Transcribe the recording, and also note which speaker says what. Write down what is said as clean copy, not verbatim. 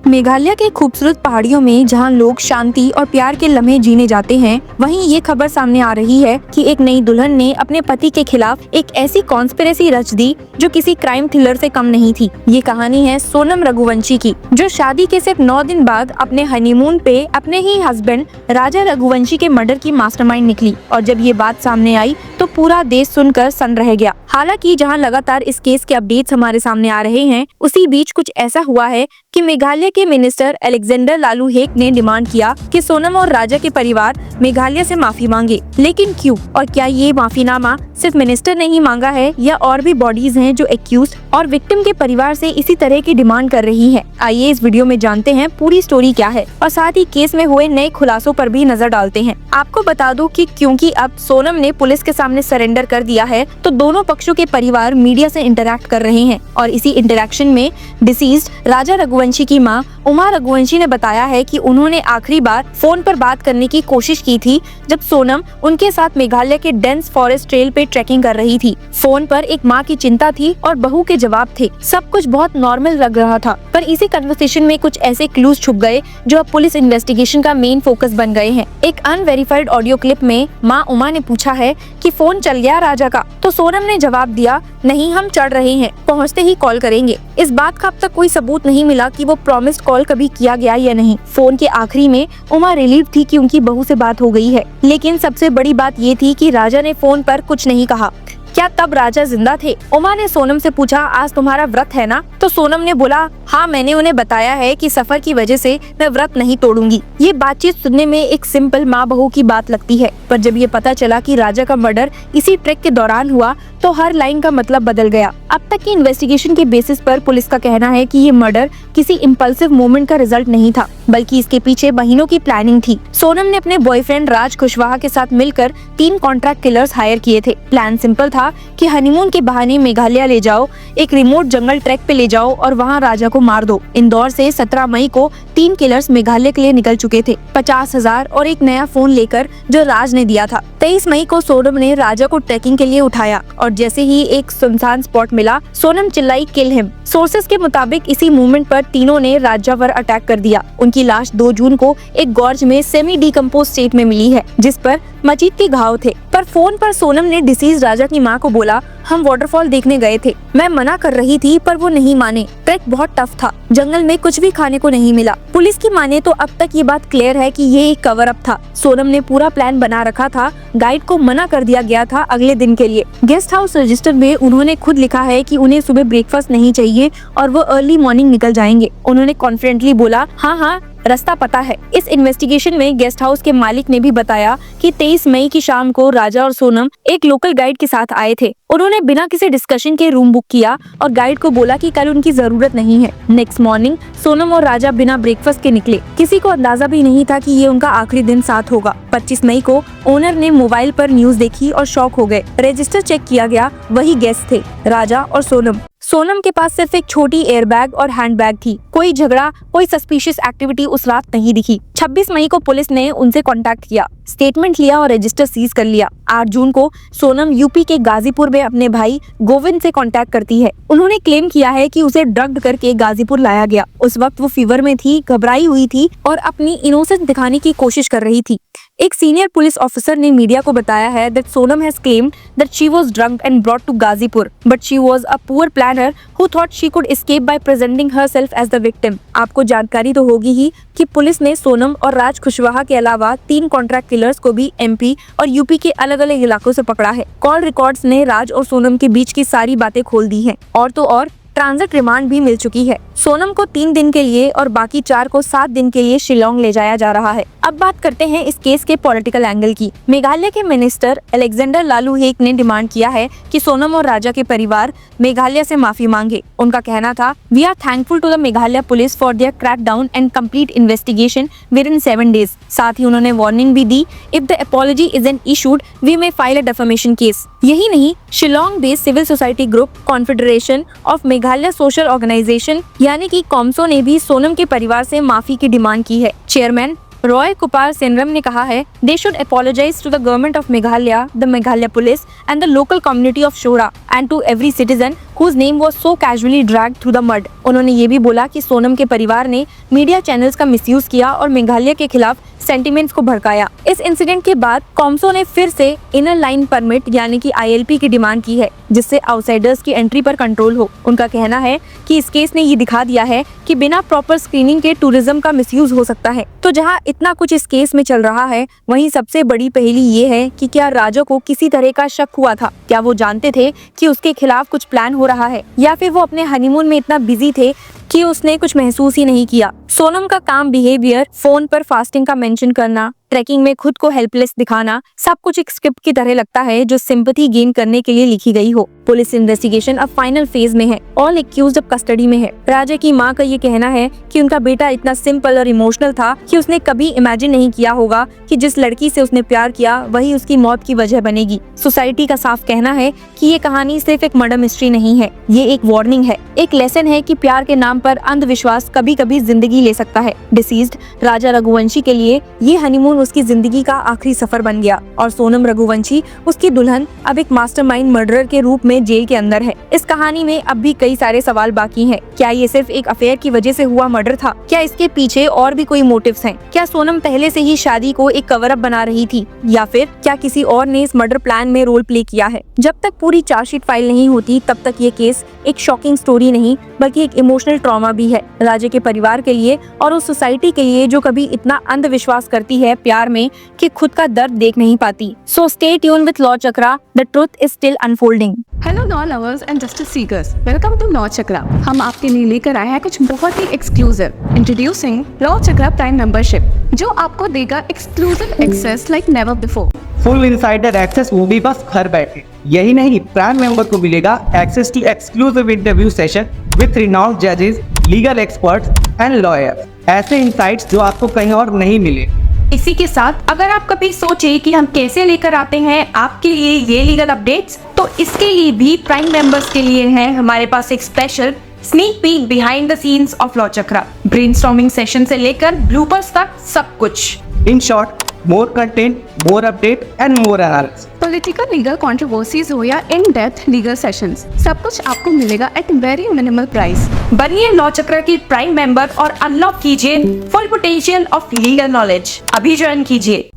Speaker 1: मेघालय के खूबसूरत पहाड़ियों में जहां लोग शांति और प्यार के लम्हे जीने जाते हैं, वहीं ये खबर सामने आ रही है कि एक नई दुल्हन ने अपने पति के खिलाफ एक ऐसी कॉन्स्पिरेसी रच दी जो किसी क्राइम थ्रिलर से कम नहीं थी। ये कहानी है सोनम रघुवंशी की, जो शादी के सिर्फ 9 दिन बाद अपने हनीमून पे अपने ही हस्बैंड राजा रघुवंशी के मर्डर की मास्टरमाइंड निकली। और जब ये बात सामने आई तो पूरा देश सुनकर सन्न रह गया। हालांकि जहां लगातार इस केस के अपडेट्स हमारे सामने आ रहे हैं, उसी बीच कुछ ऐसा हुआ है कि मेघालय के मिनिस्टर अलेक्जेंडर लालू हेक ने डिमांड किया कि सोनम और राजा के परिवार मेघालय से माफी मांगे। लेकिन क्यों और क्या ये माफीनामा सिर्फ मिनिस्टर ने ही मांगा है या और भी बॉडीज हैं जो एक्यूज और विक्टिम के परिवार से इसी तरह की डिमांड कर रही है? आइए इस वीडियो में जानते हैं पूरी स्टोरी क्या है और साथ ही केस में हुए नए खुलासों पर भी नजर डालते हैं। आपको बता दूं कि क्योंकि अब सोनम ने पुलिस के सामने सरेंडर कर दिया है, तो दोनों पक्षों के परिवार मीडिया से इंटरैक्ट कर रहे हैं। और इसी इंटरैक्शन में डिसीज्ड राजा रघुवंशी की मां उमा रघुवंशी ने बताया है कि उन्होंने आखिरी बार फोन पर बात करने की कोशिश की थी जब सोनम उनके साथ मेघालय के डेंस फॉरेस्ट ट्रेल पे ट्रैकिंग कर रही थी। फोन पर एक माँ की चिंता थी और बहू के जवाब थे। सब कुछ बहुत नॉर्मल लग रहा था, पर इसी कन्वर्सेशन में कुछ ऐसे क्लूज छुप गए जो अब पुलिस इन्वेस्टिगेशन का मेन फोकस बन गए हैं। एक अनवेरिफाइड ऑडियो क्लिप में माँ उमा ने पूछा है कि फोन चल गया राजा का, तो सोनम ने जवाब दिया, नहीं हम चढ़ रहे हैं, पहुँचते ही कॉल करेंगे। इस बात का अब तक कोई सबूत नहीं मिला कि वो प्रॉमिस्ड कॉल कभी किया गया या नहीं। फोन के आखिरी में उमा रिलीव थी कि उनकी बहू से बात हो गई है, लेकिन सबसे बड़ी बात ये थी कि राजा ने फोन पर कुछ नहीं कहा। क्या तब राजा जिंदा थे? उमा ने सोनम से पूछा, आज तुम्हारा व्रत है ना? तो सोनम ने बोला, हाँ मैंने उन्हें बताया है कि सफर की वजह से मैं व्रत नहीं तोड़ूंगी। ये बातचीत सुनने में एक सिंपल माँ बहू की बात लगती है, पर जब ये पता चला कि राजा का मर्डर इसी ट्रैक के दौरान हुआ तो हर लाइन का मतलब बदल गया। अब तक की इन्वेस्टिगेशन के बेसिस पर पुलिस का कहना है कि ये मर्डर किसी इम्पल्सिव मोमेंट का रिजल्ट नहीं था, बल्कि इसके पीछे महीनों की प्लानिंग थी। सोनम ने अपने बॉयफ्रेंड राज कुशवाहा के साथ मिलकर 3 कॉन्ट्रैक्ट किलर्स हायर किए थे। प्लान सिंपल था कि हनीमून के बहाने मेघालय ले जाओ, एक रिमोट जंगल ट्रैक पे ले जाओ और वहाँ राजा को मार दो। इंदौर से 17 मई को 3 किलर्स मेघालय के लिए निकल चुके थे, 50,000 और एक नया फोन लेकर जो राज ने दिया था। 23 मई को सोनम ने राजा को ट्रैकिंग के लिए उठाया और जैसे ही एक सुनसान स्पॉट मिला, सोनम चिल्लाई, किल हिम। सोर्सेस के मुताबिक इसी मूवमेंट पर तीनों ने राजा पर अटैक कर दिया। उनकी लाश 2 जून को एक गॉर्ज में सेमी डिकम्पोज स्टेट में मिली है, जिस पर मजीद के घाव थे। पर फोन पर सोनम ने डिसीज राजा की मां को बोला, हम वाटरफॉल देखने गए थे, मैं मना कर रही थी पर वो नहीं माने। ट्रैक बहुत टफ था, जंगल में कुछ भी खाने को नहीं मिला। पुलिस की माने तो अब तक ये बात क्लियर है कि ये एक कवर अप था। सोनम ने पूरा प्लान बना रखा था, गाइड को मना कर दिया गया था अगले दिन के लिए। गेस्ट हाउस रजिस्टर में उन्होंने खुद लिखा है कि उन्हें सुबह ब्रेकफास्ट नहीं चाहिए और वो अर्ली मॉर्निंग निकल जाएंगे। उन्होंने कॉन्फिडेंटली बोला, हाँ रास्ता पता है। इस इन्वेस्टिगेशन में गेस्ट हाउस के मालिक ने भी बताया कि 23 मई की शाम को राजा और सोनम एक लोकल गाइड के साथ आए थे। उन्होंने बिना किसी डिस्कशन के रूम बुक किया और गाइड को बोला कि कल उनकी जरूरत नहीं है। नेक्स्ट मॉर्निंग सोनम और राजा बिना ब्रेकफास्ट के निकले। किसी को अंदाजा भी नहीं था कि ये उनका आखिरी दिन साथ होगा। 25 मई को ओनर ने मोबाइल पर न्यूज देखी और शॉक हो गए। रजिस्टर चेक किया गया, वही गेस्ट थे, राजा और सोनम। सोनम के पास सिर्फ एक छोटी एयरबैग और हैंडबैग थी। कोई झगड़ा, कोई सस्पिशियस एक्टिविटी उस रात नहीं दिखी। 26 मई को पुलिस ने उनसे कांटेक्ट किया, स्टेटमेंट लिया और रजिस्टर सीज कर लिया। 8 जून को सोनम यूपी के गाजीपुर में अपने भाई गोविंद से कांटेक्ट करती है। उन्होंने क्लेम किया है कि उसे ड्रग्ड करके गाजीपुर लाया गया। उस वक्त वो फीवर में थी, घबराई हुई थी और अपनी इनोसेंस दिखाने की कोशिश कर रही थी। एक सीनियर पुलिस ऑफिसर ने मीडिया को बताया है that Sonam has claimed that she was drunk and brought to Ghazipur, but she was a poor planner who thought she could escape by presenting herself as the victim। आपको जानकारी तो होगी ही कि police ने सोनम और राज कुशवाहा के अलावा 3 कॉन्ट्रैक्ट किलर्स को भी एमपी और यूपी के अलग अलग इलाकों से पकड़ा है। कॉल रिकॉर्ड्स ने राज और सोनम के बीच की सारी बातें खोल दी हैं। और तो और ट्रांजिट रिमांड भी मिल चुकी है। सोनम को 3 दिन के लिए और बाकी 4 को 7 दिन के लिए शिलोंग ले जाया जा रहा है। अब बात करते हैं इस केस के पॉलिटिकल एंगल की। मेघालय के मिनिस्टर अलेक्जेंडर लालू हेक ने डिमांड किया है कि सोनम और राजा के परिवार मेघालय से माफी मांगे। उनका कहना था, we are thankful to the Meghalaya police for their crackdown and complete investigation within 7 days. साथ ही उन्होंने वार्निंग भी दी, if the apology isn't issued we may file a defamation case. यही नहीं, Shillong based civil society group confederation of Meghalaya social organisation यानी कि कॉम्सो ने भी सोनम के परिवार से माफी की डिमांड की है। चेयरमैन रॉय कुपार सेनरम ने कहा है, they should apologize to the government of Meghalaya, the Meghalaya police and the local community of Shora and to every citizen whose name was so casually dragged through the mud। उन्होंने ये भी बोला कि सोनम के परिवार ने मीडिया चैनल्स का misuse किया और मेघालय के खिलाफ सेंटिमेंट्स को भड़काया। इस इंसिडेंट के बाद कॉम्सो ने फिर से इनर लाइन परमिट यानी कि ILP की डिमांड की है, जिससे आउटसाइडर्स की एंट्री पर कंट्रोल हो। उनका कहना है कि इस केस ने ये दिखा दिया है कि बिना प्रॉपर स्क्रीनिंग के टूरिज्म का मिसयूज हो सकता है। तो जहां इतना कुछ इस केस में चल रहा है, वहीं सबसे बड़ी पहेली ये है कि क्या राजा को किसी तरह का शक हुआ था? क्या वो जानते थे कि उसके खिलाफ कुछ प्लान हो रहा है, या फिर वो अपने हनीमून में इतना बिजी थे कि उसने कुछ महसूस ही नहीं किया? सोनम का काम बिहेवियर, फोन पर फास्टिंग का मेंशन करना, ट्रैकिंग में खुद को हेल्पलेस दिखाना, सब कुछ एक स्क्रिप्ट की तरह लगता है जो सिंपैथी गेन करने के लिए लिखी गई हो। पुलिस इन्वेस्टिगेशन अब फाइनल फेज में है। ऑल एक्यूज्ड अब कस्टडी में है। राजा की मां का ये कहना है कि उनका बेटा इतना सिंपल और इमोशनल था कि उसने कभी इमेजिन नहीं किया होगा कि जिस लड़की से उसने प्यार किया वही उसकी मौत की वजह बनेगी। सोसाइटी का साफ कहना है कि ये कहानी सिर्फ एक मर्डर मिस्ट्री नहीं है, ये एक वार्निंग है, एक लेसन है कि प्यार के नाम पर अंधविश्वास कभी कभी जिंदगी ले सकता है। डिसीज्ड राजा रघुवंशी के लिए ये हनीमून उसकी जिंदगी का आखिरी सफर बन गया और सोनम रघुवंशी, उसकी दुल्हन, अब एक मास्टरमाइंड मर्डरर के रूप में जेल के अंदर है। इस कहानी में अब भी कई सारे सवाल बाकी हैं। क्या ये सिर्फ एक अफेयर की वजह से हुआ मर्डर था? क्या इसके पीछे और भी कोई मोटिव्स हैं? क्या सोनम पहले से ही शादी को एक कवर अप बना रही थी, या फिर क्या किसी और ने इस मर्डर प्लान में रोल प्ले किया है? जब तक पूरी चार्जशीट फाइल नहीं होती तब तक ये केस एक शॉकिंग स्टोरी नहीं बल्कि एक इमोशनल ट्रॉमा भी है, राजे के परिवार के लिए और उस सोसाइटी के लिए जो कभी इतना अंधविश्वास करती है प्यार में कि खुद का दर्द देख नहीं पाती। So stay tuned with law Chakra, the truth is still unfolding.
Speaker 2: Hello law lovers and justice seekers, welcome to law Chakra. हम आपके लिए लेकर आए हैं कुछ बहुत ही exclusive. Introducing law Chakra prime membership, जो आपको देगा exclusive access like never before.
Speaker 3: Full insider access, वो भी बस घर बैठे। यही नहीं, प्राइम मेंबर को मिलेगा access to exclusive interview session with renowned जजेस, लीगल एक्सपर्ट्स एंड लॉयर्स। ऐसे इनसाइट्स जो आपको कहीं और नहीं मिले।
Speaker 2: इसी के साथ अगर आप कभी सोचे कि हम कैसे लेकर आते हैं आपके लिए ये लीगल अपडेट्स, तो इसके लिए भी प्राइम मेंबर्स के लिए है हमारे पास एक special sneak peek behind the scenes of law chakra. Brainstorming session से लेकर ब्लूपर्स तक सब कुछ।
Speaker 3: In short, more content, more update and more analysis।
Speaker 2: Political legal controversies हो या इन डेप्थ लीगल सेशंस, सब कुछ आपको मिलेगा एट वेरी मिनिमल प्राइस। बनिए लॉ चक्र की प्राइम मेंबर और अनलॉक कीजिए full potential of legal knowledge. अभी ज्वाइन कीजिए।